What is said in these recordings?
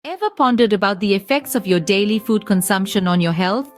Ever pondered about the effects of your daily food consumption on your health?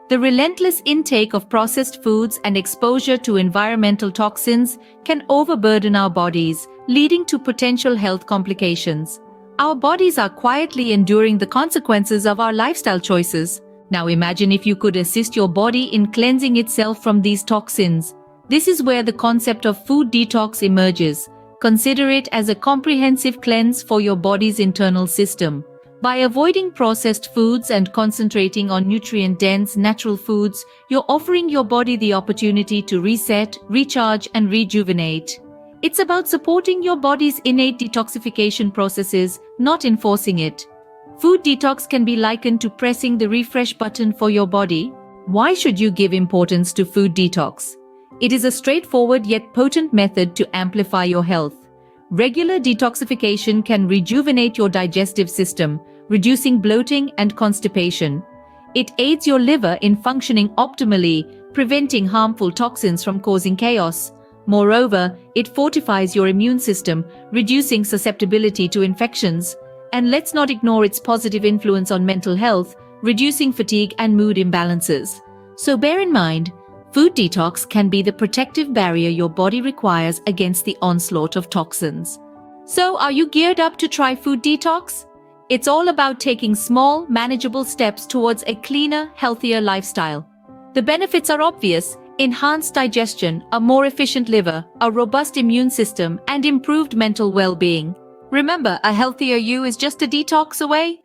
The relentless intake of processed foods and exposure to environmental toxins can overburden our bodies, leading to potential health complications. Our bodies are quietly enduring the consequences of our lifestyle choices. Now imagine if you could assist your body in cleansing itself from these toxins. This is where the concept of food detox emerges. Consider it as a comprehensive cleanse for your body's internal system. By avoiding processed foods and concentrating on nutrient-dense natural foods, you're offering your body the opportunity to reset, recharge, and rejuvenate. It's about supporting your body's innate detoxification processes, not enforcing it. Food detox can be likened to pressing the refresh button for your body. Why should you give importance to food detox? It is a straightforward yet potent method to amplify your health. Regular detoxification can rejuvenate your digestive system, reducing bloating and constipation. It aids your liver in functioning optimally, preventing harmful toxins from causing chaos. Moreover, it fortifies your immune system, reducing susceptibility to infections. And let's not ignore its positive influence on mental health, reducing fatigue and mood imbalances. So bear in mind, food detox can be the protective barrier your body requires against the onslaught of toxins. So are you geared up to try food detox? It's all about taking small, manageable steps towards a cleaner, healthier lifestyle. The benefits are obvious: enhanced digestion, a more efficient liver, a robust immune system, and improved mental well-being. Remember, a healthier you is just a detox away.